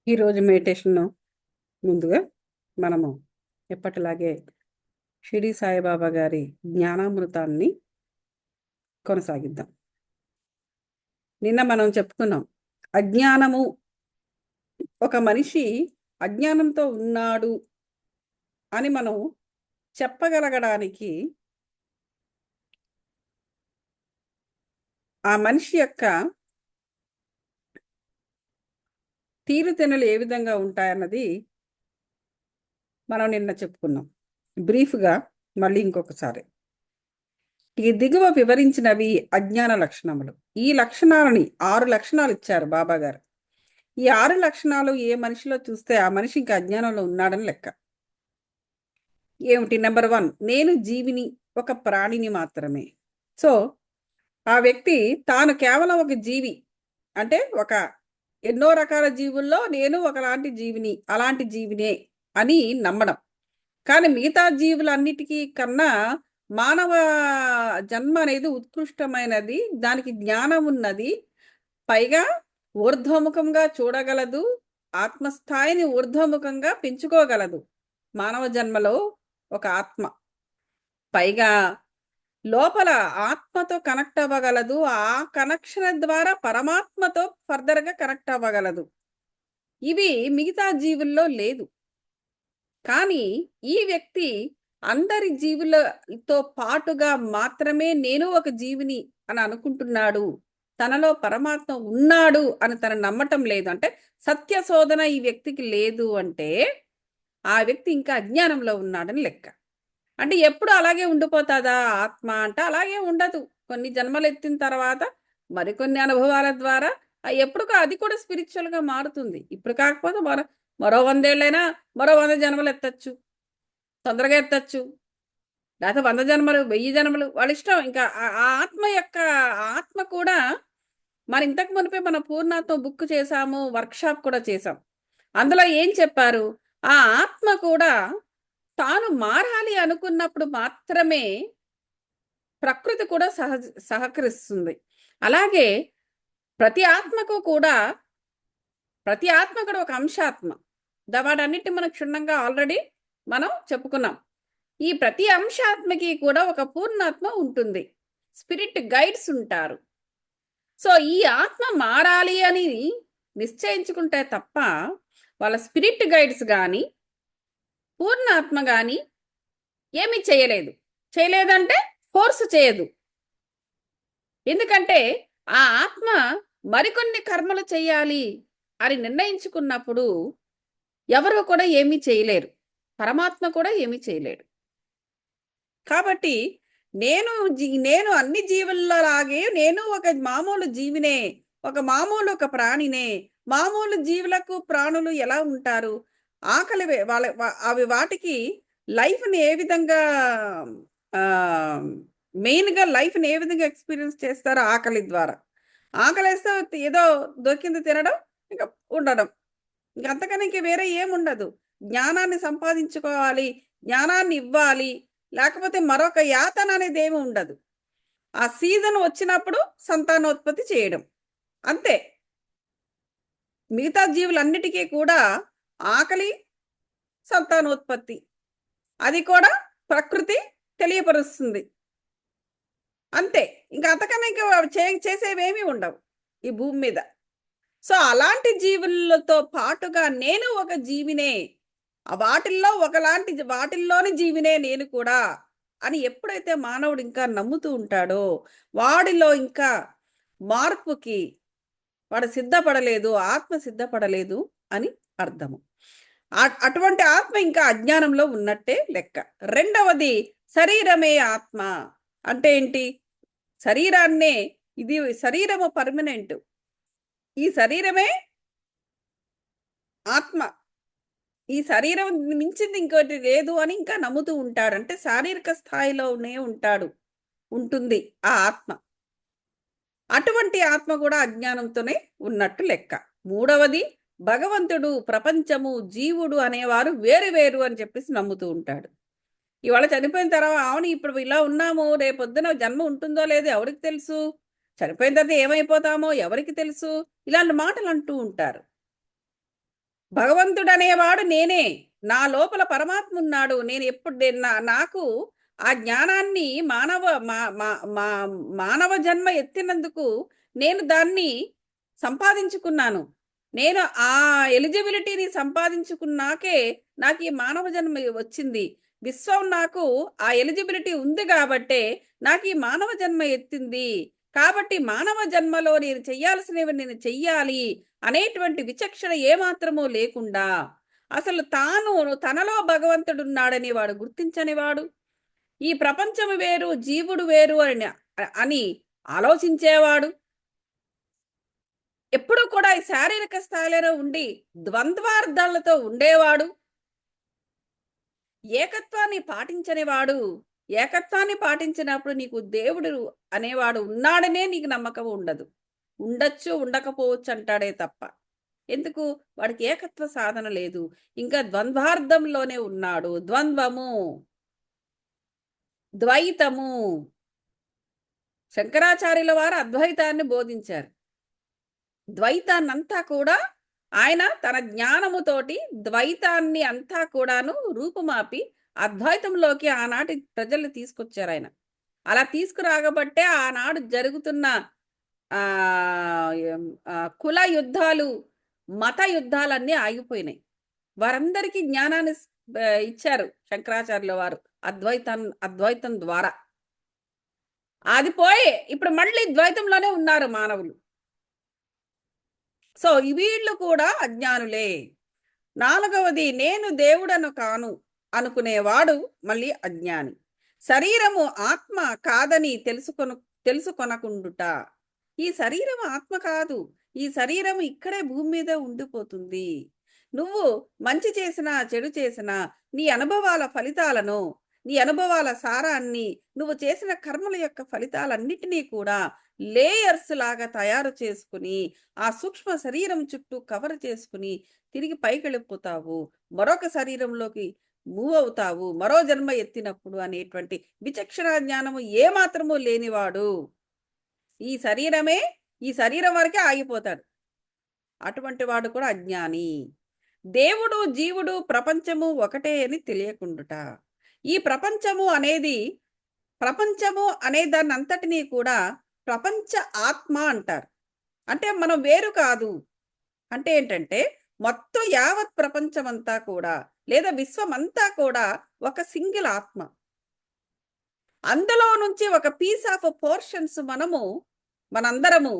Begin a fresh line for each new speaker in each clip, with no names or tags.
ఈరోజు మెడిటేషన్ ముందుగా మనము ఎప్పటిలాగే షిరిడి సాయిబాబా గారి జ్ఞానామృతాన్ని కొనసాగిద్దాం. నిన్న మనం చెప్పుకున్నాం, అజ్ఞానము, ఒక మనిషి అజ్ఞానంతో ఉన్నాడు అని మనం చెప్పగలగడానికి ఆ మనిషి యొక్క తీరుతెన్నులు ఏ విధంగా ఉంటాయన్నది మనం నిన్న చెప్పుకున్నాం. బ్రీఫ్గా మళ్ళీ ఇంకొకసారి, ఈ దిగువ వివరించినవి అజ్ఞాన లక్షణములు. ఈ లక్షణాలని 6 లక్షణాలు ఇచ్చారు బాబా గారు. ఈ 6 లక్షణాలు ఏ మనిషిలో చూస్తే ఆ మనిషి ఇంకా అజ్ఞానంలో ఉన్నాడని లెక్క. ఏమిటి? నెంబర్ 1, నేను జీవిని, ఒక ప్రాణిని మాత్రమే. సో ఆ వ్యక్తి తాను కేవలం ఒక జీవి, అంటే ఒక ఎన్నో రకాల జీవుల్లో నేను ఒకలాంటి జీవిని, అలాంటి జీవినే అని నమ్మడం. కానీ మిగతా జీవులన్నిటికీ కన్నా మానవ జన్మ అనేది ఉత్కృష్టమైనది, దానికి జ్ఞానం ఉన్నది, పైగా ఊర్ధ్వముఖంగా చూడగలదు, ఆత్మస్థాయిని ఊర్ధ్వముఖంగా పెంచుకోగలదు. మానవ జన్మలో ఒక ఆత్మ పైగా లోపల ఆత్మతో కనెక్ట్ అవ్వగలదు, ఆ కనెక్షన్ ద్వారా పరమాత్మతో ఫర్దర్గా కనెక్ట్ అవ్వగలదు. ఇవి మిగతా జీవుల్లో లేదు. కానీ ఈ వ్యక్తి అందరి జీవులతో పాటుగా మాత్రమే నేను ఒక జీవిని అని అనుకుంటున్నాడు, తనలో పరమాత్మ ఉన్నాడు అని తను నమ్మటం లేదు. అంటే సత్య శోధన ఈ వ్యక్తికి లేదు అంటే ఆ వ్యక్తి ఇంకా అజ్ఞానంలో ఉన్నాడని లెక్క. అంటే ఎప్పుడు అలాగే ఉండిపోతుందా ఆత్మ అంటే? అలాగే ఉండదు. కొన్ని జన్మలు ఎత్తిన తర్వాత మరికొన్ని అనుభవాల ద్వారా ఎప్పుడుకో అది కూడా స్పిరిచువల్గా మారుతుంది. ఇప్పుడు కాకపోతే మరో 100 ఏళ్ళైనా మరో 100 జన్మలు ఎత్తచ్చు, తొందరగా ఎత్తచ్చు, లేకపోతే 100 జన్మలు, 1000 జన్మలు, వాళ్ళ ఇష్టం. ఇంకా ఆ ఆత్మ యొక్క ఆత్మ కూడా మన ఇంతకు మునిపే మన పూర్ణాత్మ బుక్ చేశాము, వర్క్షాప్ కూడా చేశాం. అందులో ఏం చెప్పారు? ఆ ఆత్మ కూడా తాను మారాలి అనుకున్నప్పుడు మాత్రమే ప్రకృతి కూడా సహకరిస్తుంది. అలాగే ప్రతి ఆత్మకు కూడా, ప్రతి ఆత్మ కూడా ఒక అంశాత్మ. వాటన్నిటి మనం క్షుణ్ణంగా ఆల్రెడీ మనం చెప్పుకున్నాం. ఈ ప్రతి అంశాత్మకి కూడా ఒక పూర్ణాత్మ ఉంటుంది, స్పిరిట్ గైడ్స్ ఉంటారు. సో ఈ ఆత్మ మారాలి అని నిశ్చయించుకుంటే తప్ప వాళ్ళ స్పిరిట్ గైడ్స్ కానీ పూర్ణాత్మ కానీ ఏమీ చేయలేదంటే ఫోర్స్ చేయదు. ఎందుకంటే ఆ ఆత్మ మరికొన్ని కర్మలు చేయాలి అని నిర్ణయించుకున్నప్పుడు ఎవరు కూడా ఏమీ చేయలేరు, పరమాత్మ కూడా ఏమీ చేయలేడు. కాబట్టి నేను అన్ని జీవులలాగే నేను ఒక మామూలు జీవినే, ఒక ప్రాణినే. మామూలు జీవులకు ప్రాణులు ఎలా ఉంటారు? ఆకలి అవి వాటికి లైఫ్ని ఏ విధంగా మెయిన్గా లైఫ్ని ఏ విధంగా ఎక్స్పీరియన్స్ చేస్తారో ఆకలి ద్వారా. ఆకలిస్తే ఏదో దొరికింది తినడం, ఇంకా ఉండడం, ఇంకంతకన్నా ఇంక వేరే ఏముండదు. జ్ఞానాన్ని సంపాదించుకోవాలి, జ్ఞానాన్ని ఇవ్వాలి, లేకపోతే మరొక యాతన అనేది ఏమి ఉండదు. ఆ సీజన్ వచ్చినప్పుడు సంతానోత్పత్తి చేయడం, అంతే. మిగతా జీవులన్నిటికీ కూడా ఆకలి, సంతానోత్పత్తి, అది కూడా ప్రకృతి తెలియపరుస్తుంది, అంతే. ఇంకా అంతకన్నా ఇంకా చేసేవేమీ ఉండవు ఈ భూమి మీద. సో అలాంటి జీవులతో పాటుగా నేను ఒక జీవినే, వాటిల్లోని జీవినే నేను కూడా అని ఎప్పుడైతే మానవుడు ఇంకా నమ్ముతూ ఉంటాడో వాడిలో ఇంకా మార్పుకి వాడు సిద్ధపడలేదు, ఆత్మ సిద్ధపడలేదు అని అర్థము. అటువంటి ఆత్మ ఇంకా అజ్ఞానంలో ఉన్నట్టే లెక్క. రెండవది, శరీరమే ఆత్మ అంటే ఏంటి? శరీరాన్నే, ఇది శరీరము పర్మనెంట్, ఈ శరీరమే ఆత్మ, ఈ శరీరం మించింది ఇంకోటి లేదు అని ఇంకా నమ్ముతూ ఉంటాడు. అంటే శారీరక స్థాయిలోనే ఉంటుంది ఆ ఆత్మ. అటువంటి ఆత్మ కూడా అజ్ఞానంతోనే ఉన్నట్టు లెక్క. మూడవది, భగవంతుడు, ప్రపంచము, జీవుడు అనేవారు వేరు వేరు అని చెప్పేసి నమ్ముతూ ఉంటాడు. ఇవాళ చనిపోయిన తర్వాత అవును ఇప్పుడు ఇలా ఉన్నాము, రేపొద్దున జన్మ ఉంటుందో లేదో ఎవరికి తెలుసు, చనిపోయిన తర్వాత ఏమైపోతామో ఎవరికి తెలుసు, ఇలాంటి మాటలు అంటూ ఉంటారు. భగవంతుడనేవాడు నేనే. నా లోపల పరమాత్మ ఉన్నాడు. నేను ఎప్పుడు నాకు ఆ జ్ఞానాన్ని మానవ జన్మ ఎత్తినందుకు నేను దాన్ని సంపాదించుకున్నాను. నేను ఆ ఎలిజిబిలిటీని సంపాదించుకున్నాకే నాకు ఈ మానవ జన్మ వచ్చింది. విశ్వం నాకు ఆ ఎలిజిబిలిటీ ఉంది కాబట్టే నాకు ఈ మానవ జన్మ ఎత్తింది. కాబట్టి మానవ జన్మలో నేను చెయ్యాల్సినవి నేను చెయ్యాలి అనేటువంటి విచక్షణ ఏమాత్రమూ లేకుండా అసలు తనలో భగవంతుడున్నాడని వాడు గుర్తించనివాడు, ఈ ప్రపంచము వేరు జీవుడు వేరు అని ఆలోచించేవాడు, ఎప్పుడూ కూడా ఈ శారీరక స్థాయిలో ఉండి ద్వంద్వార్థాలతో ఉండేవాడు, ఏకత్వాన్ని పాటించనివాడు. ఏకత్వాన్ని పాటించినప్పుడు నీకు దేవుడు అనేవాడు ఉన్నాడనే నీకు నమ్మకం ఉండదు. ఉండొచ్చు ఉండకపోవచ్చు అంటాడే తప్ప. ఎందుకు? వాడికి ఏకత్వ సాధన లేదు. ఇంకా ద్వంద్వార్థంలోనే ఉన్నాడు. ద్వంద్వము, ద్వైతము. శంకరాచార్యుల వారు అద్వైతాన్ని బోధించారు. ద్వైతాన్నంతా కూడా ఆయన తన జ్ఞానముతోటి ద్వైతాన్ని అంతా కూడాను రూపుమాపి అద్వైతంలోకి ఆనాటి ప్రజల్ని తీసుకొచ్చారు ఆయన. అలా తీసుకురాగబట్టే ఆనాడు జరుగుతున్న కుల యుద్ధాలు, మత యుద్ధాలన్నీ ఆగిపోయినాయి. వారందరికీ జ్ఞానాన్ని ఇచ్చారు శంకరాచార్యుల వారు అద్వైతం ద్వారా. అది పోయి ఇప్పుడు మళ్ళీ ద్వైతంలోనే ఉన్నారు మానవులు. సో వీళ్ళు కూడా అజ్ఞానులే. నాలుగవది, నేను దేవుడను కాను అనుకునేవాడు మళ్ళీ అజ్ఞాని. శరీరము ఆత్మ కాదని తెలుసుకొనకుండుట. ఈ శరీరం ఆత్మ కాదు. ఈ శరీరం ఇక్కడే భూమి మీద ఉండిపోతుంది. నువ్వు మంచి చేసినా చెడు చేసినా నీ అనుభవాల ఫలితాలను, నీ అనుభవాల సారాన్ని, నువ్వు చేసిన కర్మల యొక్క ఫలితాలన్నిటినీ కూడా లేయర్స్ లాగా తయారు చేసుకుని ఆ సూక్ష్మ శరీరం చుట్టూ కవర్ చేసుకుని తిరిగి పైకి వెళ్ళిపోతావు. మరొక శరీరంలోకి మూవ్ అవుతావు మరో జన్మ ఎత్తినప్పుడు అనేటువంటి విచక్షణ జ్ఞానము ఏమాత్రము లేనివాడు ఈ శరీరం వరకే ఆగిపోతాడు. అటువంటి వాడు కూడా అజ్ఞాని. దేవుడు జీవుడు ప్రపంచము ఒకటే అని తెలియకుండుట. ఈ ప్రపంచము అనే దాన్ని అంతటినీ కూడా ప్రపంచ ఆత్మ అంటారు. అంటే మనం వేరు కాదు. అంటే ఏంటంటే మొత్తం యావత్ ప్రపంచమంతా కూడా లేదా విశ్వమంతా కూడా ఒక సింగిల్ ఆత్మ. అందులో నుంచి ఒక పీస్ ఆఫ్ పోర్షన్స్ మనందరము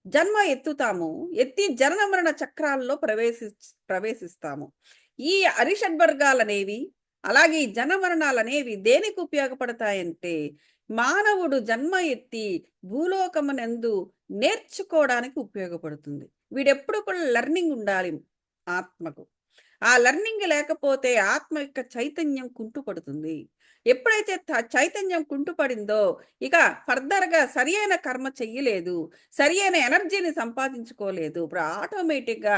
జన్మ ఎత్తుతాము. ఎత్తి జనన మరణ చక్రాల్లో ప్రవేశిస్తాము. ఈ అరిషడ్వర్గాలనేవి అలాగే ఈ జనమరణాలనేవి దేనికి ఉపయోగపడతాయంటే మానవుడు జన్మ ఎత్తి భూలోకమునందు నేర్చుకోవడానికి ఉపయోగపడుతుంది. వీడెప్పుడు కూడా లెర్నింగ్ ఉండాలి ఆత్మకు. ఆ లెర్నింగ్ లేకపోతే ఆత్మ యొక్క చైతన్యం కుంటుపడుతుంది. ఎప్పుడైతే చైతన్యం కుంటుపడిందో ఇక ఫర్దర్గా సరి అయిన కర్మ చెయ్యలేదు, సరి అయిన ఎనర్జీని సంపాదించుకోలేదు. ఇప్పుడు ఆటోమేటిక్గా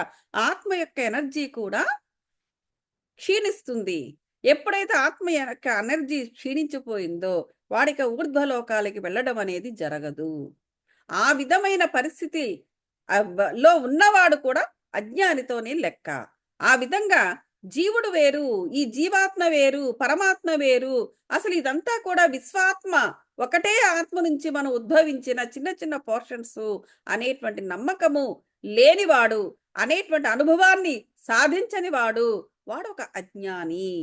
ఆత్మ యొక్క ఎనర్జీ కూడా క్షీణిస్తుంది. ఎప్పుడైతే ఆత్మ యొక్క ఎనర్జీ క్షీణించిపోయిందో వాడికి ఊర్ధ్వలోకాలకి వెళ్ళడం అనేది జరగదు. ఆ విధమైన పరిస్థితి లో ఉన్నవాడు కూడా అజ్ఞానితోనే లెక్క. ఆ విధంగా జీవుడు వేరు, ఈ జీవాత్మ వేరు, పరమాత్మ వేరు. అసలు ఇదంతా కూడా విశ్వాత్మ ఒకటే ఆత్మ నుంచి మనం ఉద్భవించిన చిన్న చిన్న పోర్షన్స్ అనేటువంటి నమ్మకము లేనివాడు, అనేటువంటి అనుభవాన్ని సాధించని వాడు ఒక అజ్ఞాని.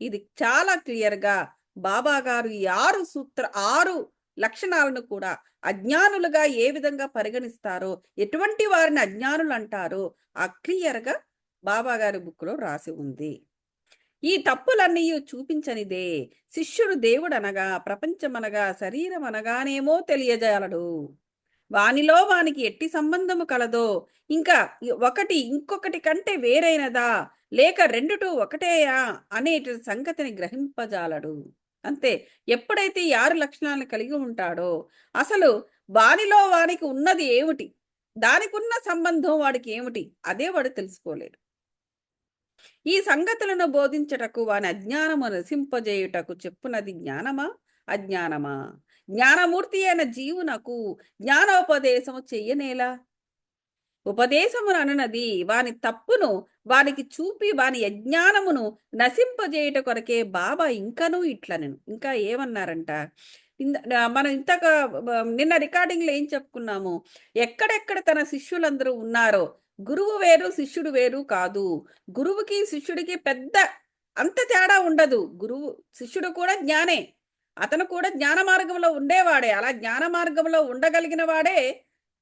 ఇది చాలా క్లియర్గా బాబా గారు ఈ 6 లక్షణాలను కూడా అజ్ఞానులుగా ఏ విధంగా పరిగణిస్తారో, ఎటువంటి వారిని అజ్ఞానులు అంటారో ఆ క్లియర్గా బాబా గారి బుక్లో రాసి ఉంది. ఈ తప్పులన్నీ చూపించనిదే శిష్యుడు దేవుడనగా ప్రపంచమనగా శరీరం అనగానేమో తెలియజేయలడు. వానిలో వానికి ఎట్టి సంబంధము కలదో, ఇంకా ఒకటి ఇంకొకటి కంటే వేరైనదా, లేక రెండుటూ ఒకటేయా అనేటి సంగతిని గ్రహింపజాలడు. అంతే. ఎప్పుడైతే ఈ 6 లక్షణాలను కలిగి ఉంటాడో అసలు వానిలో వానికి ఉన్నది ఏమిటి, దానికి ఉన్న సంబంధం వాడికి ఏమిటి, అదే వాడు తెలుసుకోలేడు. ఈ సంగతులను బోధించటకు వాని అజ్ఞానము నశింపజేయుటకు చెప్పునది జ్ఞానమా అజ్ఞానమా? జ్ఞానమూర్తి అయిన జీవునకు జ్ఞానోపదేశము చెయ్యనేలా? ఉపదేశమును అనునది వాని తప్పును వానికి చూపి వాని అజ్ఞానమును నశింపజేయుట కొరకే బాబా ఇంకనూ ఇట్లనెను. ఇంకా ఏమన్నారంట, మనం ఇంతక నిన్న రికార్డింగ్లో ఏం చెప్పుకున్నాము, ఎక్కడెక్కడ తన శిష్యులందరూ ఉన్నారో, గురువు వేరు శిష్యుడు వేరు కాదు. గురువుకి శిష్యుడికి పెద్ద అంత తేడా ఉండదు. గురువు శిష్యుడు కూడా జ్ఞానే, అతను కూడా జ్ఞాన మార్గంలో ఉండేవాడే. అలా జ్ఞాన మార్గంలో ఉండగలిగిన వాడే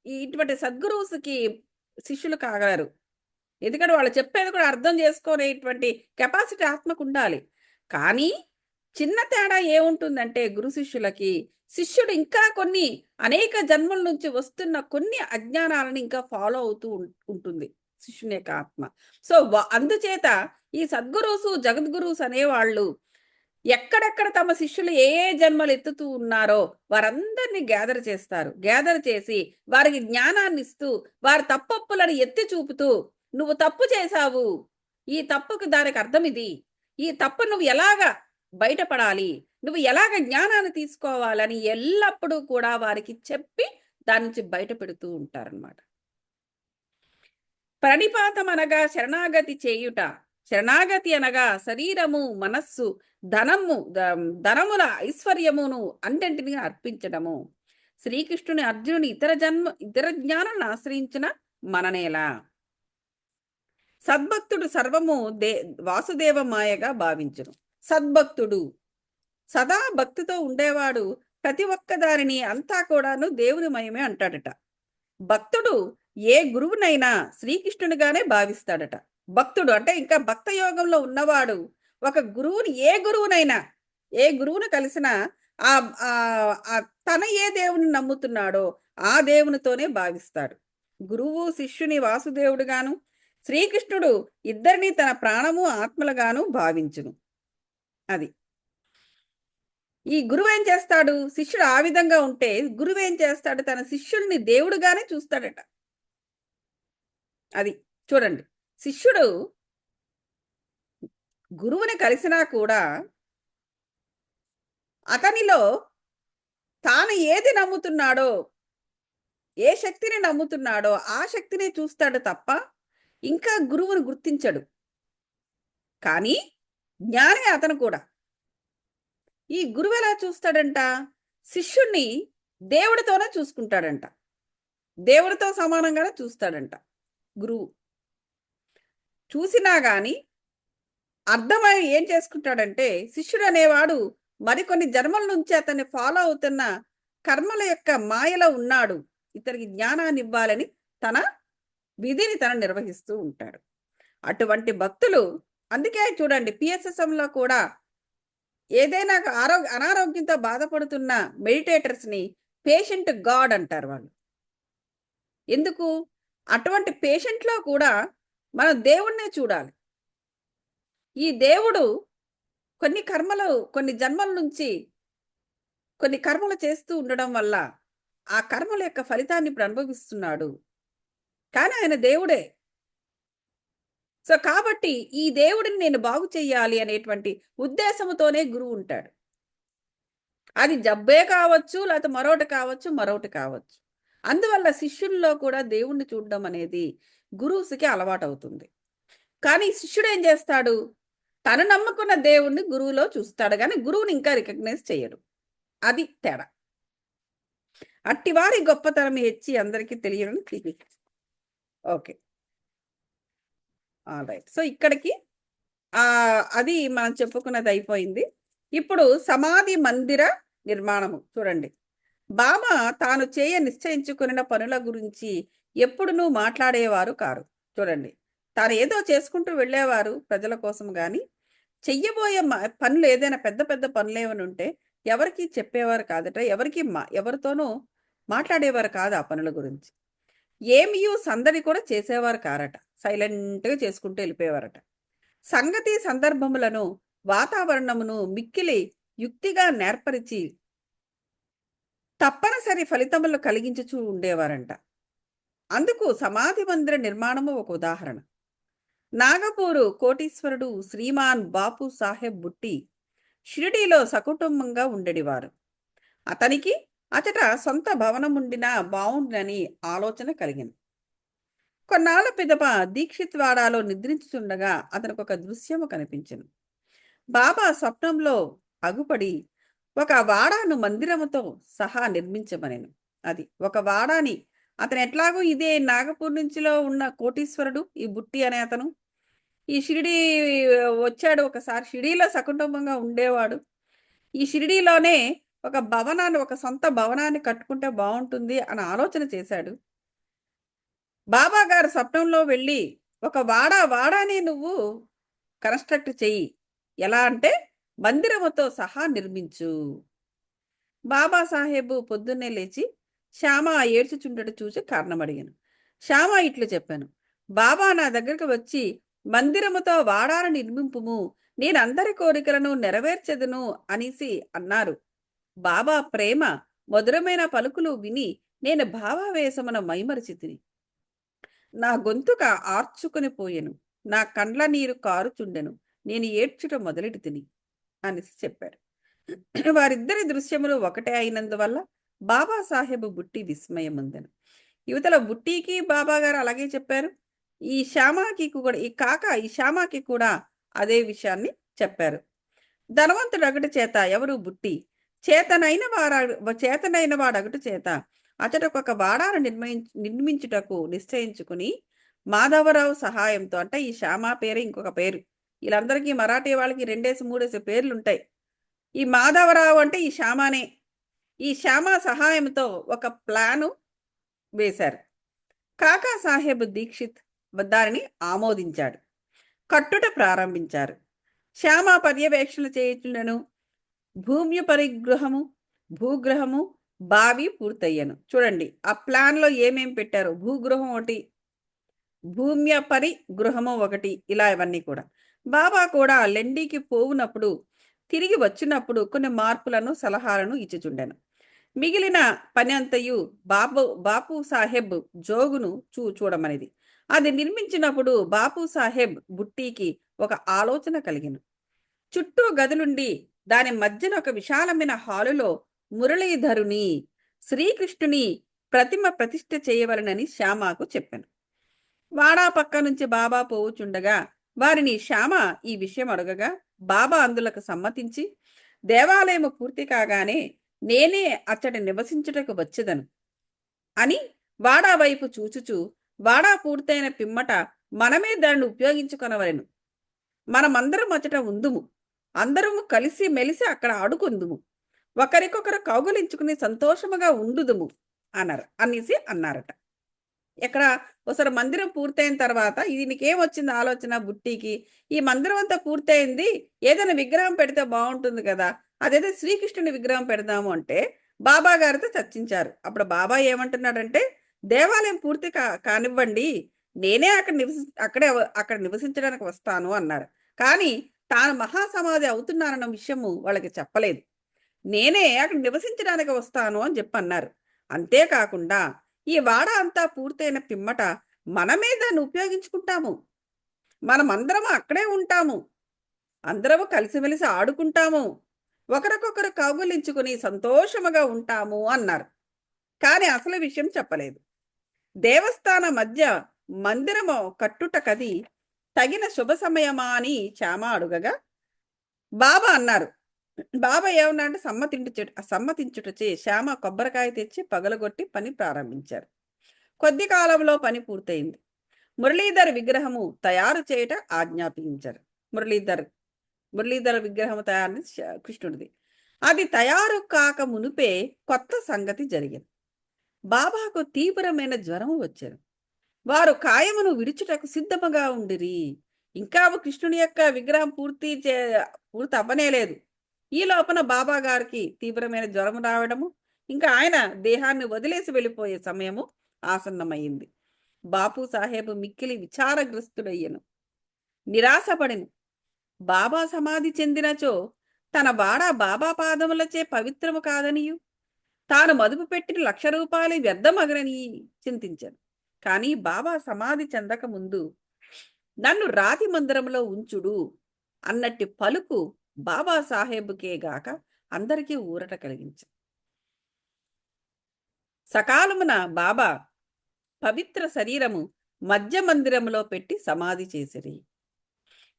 ఇటువంటి సద్గురువుకి శిష్యులు కాగలరు. ఎందుకంటే వాళ్ళు చెప్పేది కూడా అర్థం చేసుకునేటువంటి కెపాసిటీ ఆత్మకు ఉండాలి. కానీ చిన్న తేడా ఏముంటుందంటే, గురు శిష్యులకి శిష్యుడు ఇంకా కొన్ని అనేక జన్మల నుంచి వస్తున్న కొన్ని అజ్ఞానాలను ఇంకా ఫాలో అవుతూ ఉంటుంది శిష్యుని యొక్క ఆత్మ. సో అందుచేత ఈ సద్గురువుస్ జగద్గురువుస్ అనేవాళ్ళు ఎక్కడెక్కడ తమ శిష్యులు ఏ ఏ జన్మలు ఎత్తుతూ ఉన్నారో వారందరినీ గ్యాదర్ చేస్తారు. గ్యాదర్ చేసి వారికి జ్ఞానాన్ని ఇస్తూ వారి తప్పప్పులను ఎత్తి చూపుతూ, నువ్వు తప్పు చేశావు, ఈ తప్పుకు దానికి అర్థం ఇది, ఈ తప్పు నువ్వు ఎలాగా బయటపడాలి, నువ్వు ఎలాగ జ్ఞానాన్ని తీసుకోవాలని ఎల్లప్పుడూ కూడా వారికి చెప్పి దాని నుంచి బయట పెడుతూ ఉంటారన్నమాట. ప్రణిపాతం అనగా శరణాగతి చేయుట. శరణాగతి అనగా శరీరము, మనస్సు, ధనముల ఐశ్వర్యమును అన్నింటినీ అర్పించడము. శ్రీకృష్ణుని అర్జునుని ఇతర జ్ఞానాలను ఆశ్రయించిన మననేలా. సద్భక్తుడు సర్వము వాసుదేవ మాయగా భావించును. సద్భక్తుడు సదా భక్తితో ఉండేవాడు ప్రతి ఒక్క దానిని అంతా కూడాను దేవుని మయమే అంటాడట. భక్తుడు ఏ గురువునైనా శ్రీకృష్ణునిగానే భావిస్తాడట. భక్తుడు అంటే ఇంకా భక్త యోగంలో ఉన్నవాడు ఒక గురువుని ఏ గురువును కలిసినా తన ఏ దేవుని నమ్ముతున్నాడో ఆ దేవునితోనే భావిస్తాడు. గురువు శిష్యుని వాసుదేవుడుగాను, శ్రీకృష్ణుడు ఇద్దరిని తన ప్రాణము ఆత్మలుగాను భావించును. అది ఈ గురువు ఏం చేస్తాడు, శిష్యుడు ఆ విధంగా ఉంటే గురువు ఏం చేస్తాడు, తన శిష్యుల్ని దేవుడుగానే చూస్తాడట. అది చూడండి, శిష్యుడు గురువుని కలిసినా కూడా అతనిలో తాను ఏది నమ్ముతున్నాడో, ఏ శక్తిని నమ్ముతున్నాడో ఆ శక్తిని చూస్తాడు తప్ప ఇంకా గురువుని గుర్తించడు. కానీ జ్ఞాని అతను కూడా. ఈ గురువు ఎలా చూస్తాడంట, శిష్యుణ్ణి దేవుడితోనే చూసుకుంటాడంట, దేవుడితో సమానంగానే చూస్తాడంట. గురువు చూసినా గాని అర్థమై ఏం చేసుకుంటాడంటే, శిష్యుడు అనేవాడు మరికొన్ని జన్మల నుంచి అతన్ని ఫాలో అవుతున్న కర్మల యొక్క మాయలో ఉన్నాడు, ఇతనికి జ్ఞానాన్ని ఇవ్వాలని తన విధిని తను నిర్వహిస్తూ ఉంటాడు. అటువంటి భక్తులు, అందుకే చూడండి పిఎస్ఎస్ఎంలో కూడా ఏదైనా అనారోగ్యంతో బాధపడుతున్న మెడిటేటర్స్ని పేషెంట్ గాడ్ అంటారు వాళ్ళు. ఎందుకు? అటువంటి పేషెంట్లో కూడా మనం దేవుణ్ణే చూడాలి. ఈ దేవుడు కొన్ని జన్మల నుంచి కొన్ని కర్మలు చేస్తూ ఉండడం వల్ల ఆ కర్మల యొక్క ఫలితాన్ని ఇప్పుడు అనుభవిస్తున్నాడు. కానీ ఆయన దేవుడే. సో కాబట్టి ఈ దేవుడిని నేను బాగు చెయ్యాలి అనేటువంటి ఉద్దేశంతోనే గురువు ఉంటాడు. అది జబ్బే కావచ్చు, లేకపోతే మరొకటి కావచ్చు. అందువల్ల శిష్యుల్లో కూడా దేవుణ్ణి చూడడం అనేది గురువుకి అలవాటు అవుతుంది. కానీ శిష్యుడు ఏం చేస్తాడు, తను నమ్ముకున్న దేవుణ్ణి గురువులో చూస్తాడు, కానీ గురువుని ఇంకా రికగ్నైజ్ చేయడు. అది తేడా. అట్టివారి గొప్పతనం హెచ్చి అందరికీ తెలియడం. Okay, right. సో ఇక్కడికి అది మనం చెప్పుకున్నది అయిపోయింది. ఇప్పుడు సమాధి మందిర నిర్మాణము చూడండి. బాబా తాను నిశ్చయించుకున్న పనుల గురించి ఎప్పుడునూ మాట్లాడేవారు కారు. చూడండి, తాను ఏదో చేసుకుంటూ వెళ్ళేవారు ప్రజల కోసం, కానీ చెయ్యబోయే పనులు ఏదైనా పెద్ద పెద్ద పనులు ఏమైనా ఉంటే ఎవరికి చెప్పేవారు కాదట, ఎవరితోనూ మాట్లాడేవారు కాదు ఆ పనుల గురించి. ఏమీ సందడి కూడా చేసేవారు కారట, సైలెంట్గా చేసుకుంటూ వెళ్ళిపోయేవారట. సంగతి సందర్భములను వాతావరణమును మిక్కిలి యుక్తిగా నేర్పరిచి తప్పనిసరి ఫలితములు కలిగించుచూ ఉండేవారంట. అందుకు సమాధి మందిర నిర్మాణము ఒక ఉదాహరణ. నాగపూరు కోటీశ్వరుడు శ్రీమాన్ బాపు సాహెబ్ బుట్టి షిరిడీలో సకుటుంబంగా ఉండేవారు. అతనికి అచట సొంత భవనముండినా బావుండని ఆలోచన కలిగింది. కొన్నాళ్ల పిదప దీక్షిత్ వాడాలో నిద్రించుచుండగా అతనికి ఒక దృశ్యము కనిపించెను. బాబా స్వప్నంలో అగుపడి ఒక వాడాను మందిరముతో సహా నిర్మించమనెను. అది ఒక వాడాని అతను ఎట్లాగూ ఇదే నాగపూర్ నుంచిలో ఉన్న కోటీశ్వరుడు ఈ బుట్టి అనే అతను ఈ షిరిడి వచ్చాడు. ఒకసారి షిరిడీలో సకుటుంబంగా ఉండేవాడు. ఈ షిరిడీలోనే ఒక భవనాన్ని, ఒక సొంత భవనాన్ని కట్టుకుంటే బాగుంటుంది అని ఆలోచన చేశాడు. బాబా గారు స్వప్నంలో వెళ్ళి ఒక వాడాని నువ్వు కన్స్ట్రక్ట్ చెయ్యి, ఎలా అంటే మందిరముతో సహా నిర్మించు. బాబాసాహెబు పొద్దున్నే లేచి శ్యామ ఏడ్చుచుండట చూసి కారణం అడిగాను. శ్యామ ఇట్లు చెప్పాను, బాబా నా దగ్గరికి వచ్చి మందిరముతో వాడాల నిర్మింపుము, నేను అందరి కోరికలను నెరవేర్చెదను అనేసి అన్నారు. బాబా ప్రేమ మధురమైన పలుకులు విని నేను భావావేశమున మైమరిచితిని. నా గొంతుక ఆర్చుకుని పోయెను, నా కండ్ల నీరు కారుచుండెను, నేను ఏడ్చుట మొదలెటి తిని అనేసి చెప్పారు. వారిద్దరి దృశ్యములు ఒకటే అయినందువల్ల బాబాసాహెబ్ బుట్టి విస్మయముందెను. యువతల బుట్టీకి బాబా గారు అలాగే చెప్పారు. ఈ శ్యామాకి కూడా అదే విషయాన్ని చెప్పారు. ధనవంతుడు అగటు చేత ఎవరు బుట్టి చేతనైన వాడగటు చేత అతడొక వాడాను నిర్మించుటకు నిశ్చయించుకుని మాధవరావు సహాయంతో, అంటే ఈ శ్యామ పేరు ఇంకొక పేరు, వీళ్ళందరికీ మరాఠీ వాళ్ళకి 2-3 పేర్లు ఉంటాయి. ఈ మాధవరావు అంటే ఈ శ్యామానే. ఈ శ్యామ సహాయంతో ఒక ప్లాను వేశారు. కాకా సాహెబ్ దీక్షిత్ దానిని ఆమోదించాడు. కట్టుట ప్రారంభించారు. శ్యామ పర్యవేక్షణ చేయుచుండెను. భూగ్రహము బావి పూర్తయ్యను. చూడండి ఆ ప్లాన్లో ఏమేం పెట్టారు. భూగృహం ఒకటి, భూమ్య పరిగృహము ఒకటి, ఇలా ఇవన్నీ కూడా. బాబా కూడా లెండికి పోవునప్పుడు తిరిగి వచ్చినప్పుడు కొన్ని మార్పులను సలహాలను ఇచ్చిచుండెను. మిగిలిన పని అంతయు బాపు సాహెబ్ జోగును చూడమనిది. అది నిర్మించినప్పుడు బాపు సాహెబ్ బుట్టీకి ఒక ఆలోచన కలిగిన. చుట్టూ గదులుండి దాని మధ్యన ఒక విశాలమైన హాలులో మురళీధరుని శ్రీకృష్ణుని ప్రతిష్ఠ చేయవలనని శ్యామకు చెప్పాను. వాడా పక్క నుంచి బాబా పోవుచుండగా వారిని శ్యామ ఈ విషయం అడగగా బాబా అందులకు సమ్మతించి, దేవాలయము పూర్తి కాగానే నేనే అచ్చట నివసించుటకు వచ్చేదను అని వాడా వైపు చూచుచూ, వాడా పూర్తయిన పిమ్మట మనమే దాన్ని ఉపయోగించుకొనవలెను, మనమందరం అచ్చట ఉందుము, అందరము కలిసి మెలిసి అక్కడ ఆడుకుందుము, ఒకరికొకరు కౌగులించుకుని సంతోషముగా ఉండుదుము అనేసి అన్నారట. ఎక్కడ ఒకసారి మందిరం పూర్తయిన తర్వాత దీనికేం వచ్చింది ఆలోచన బుట్టికి, ఈ మందిరం అంతా పూర్తయింది, ఏదైనా విగ్రహం పెడితే బాగుంటుంది కదా, అదేదో శ్రీకృష్ణుని విగ్రహం పెడదాము అంటే బాబా గారితో చర్చించారు. అప్పుడు బాబా ఏమంటున్నాడంటే, దేవాలయం పూర్తి కానివ్వండి, నేనే అక్కడ నివసించడానికి వస్తాను అన్నారు. కానీ తాను మహాసమాధి అవుతున్నానన్న విషయము వాళ్ళకి చెప్పలేదు. నేనే అక్కడ నివసించడానికి వస్తాను అని చెప్పి అన్నారు. అంతేకాకుండా ఈ వాడ అంతా పూర్తయిన పిమ్మట మనమే దాన్ని ఉపయోగించుకుంటాము, మనమందరము అక్కడే ఉంటాము, అందరము కలిసిమెలిసి ఆడుకుంటాము, ఒకరికొకరు కౌగులించుకుని సంతోషముగా ఉంటాము అన్నారు. కానీ అసలు విషయం చెప్పలేదు. దేవస్థాన మధ్య మందిరము కట్టుటకది తగిన శుభ సమయమా అని శ్యామ అడుగగా బాబా అన్నారు. బాబా ఏమన్నా అంటే సమ్మతించుటచే శ్యామ కొబ్బరికాయ తెచ్చి పగలగొట్టి పని ప్రారంభించారు. కొద్ది కాలంలో పని పూర్తయింది. మురళీధర్ విగ్రహము తయారు చేయట ఆజ్ఞాపించారు. మురళీధర విగ్రహము తయారు కృష్ణుడిది. అది తయారు కాక మునిపే కొత్త సంగతి జరిగింది. బాబాకు తీవ్రమైన జ్వరము వచ్చారు. వారు కాయమును విడుచుటకు సిద్ధముగా ఉండిరి. ఇంకా కృష్ణుని యొక్క విగ్రహం పూర్తి అవ్వనేలేదు. ఈ లోపల బాబా గారికి తీవ్రమైన జ్వరం రావడము, ఇంకా ఆయన దేహాన్ని వదిలేసి వెళ్ళిపోయే సమయము ఆసన్నమైంది. బాపు సాహెబ్ మిక్కిలి విచారగ్రస్తుడయ్యను, నిరాశపడిను. బాబా సమాధి చెందినచో తన వాడ బాబా పాదములచే పవిత్రము కాదనియు, తాను మదుపు పెట్టిన 1,00,000 రూపాయలు వ్యర్థమగనని చింతించాను. కానీ బాబా సమాధి చెందక ముందు నన్ను రాతి మందిరంలో ఉంచుడు అన్నట్టి పలుకు బాబా సాహెబ్కే గాక అందరికీ ఊరట కలిగించు. సకాలమున బాబా పవిత్ర శరీరము మధ్య మందిరములో పెట్టి సమాధి చేసిరి.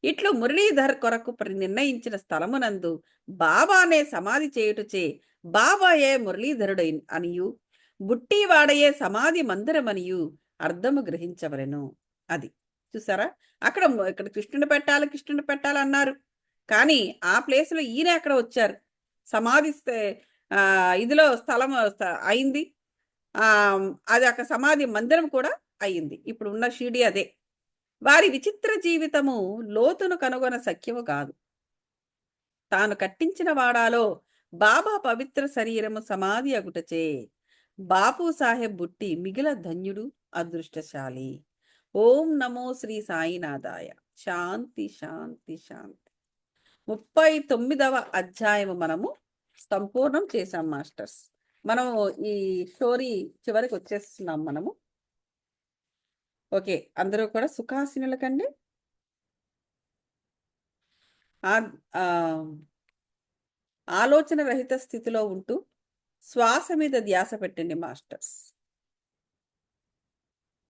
ఇట్లు మురళీధర్ కొరకు నిర్ణయించిన స్థలమునందు బాబానే సమాధి చేయుటచే బాబాయే మురళీధరుడు అనియు బుట్టివాడయే సమాధి మందిరమనియు అర్థము గ్రహించవలెను. అది చూసారా, అక్కడ ఇక్కడ కృష్ణుని పెట్టాలి అన్నారు, కానీ ఆ ప్లేస్లో ఈయన అక్కడ వచ్చారు, సమాధి ఇదిలో స్థలం అయింది. అది అక్కడ సమాధి మందిరం కూడా అయింది. ఇప్పుడు ఉన్న షిరిడి అదే. వారి విచిత్ర జీవితము లోతును కనుగొన సఖ్యము కాదు. తాను కట్టించిన వాడాలో బాబా పవిత్ర శరీరము సమాధి అగుటచే బాపు సాహెబ్ బుట్టి మిగిల ధన్యుడు, అదృష్టశాలి. ఓం నమో శ్రీ సాయినాథాయ. శాంతి శాంతి శాంతి. 39వ అధ్యాయము మనము సంపూర్ణం చేశాం మాస్టర్స్. మనము ఈ స్టోరీ చివరికి వచ్చేస్తున్నాం మనము. ఓకే, అందరూ కూడా సుఖాసీనుల కండి. ఆలోచన రహిత స్థితిలో ఉంటూ శ్వాస మీద ధ్యాస పెట్టండి మాస్టర్స్.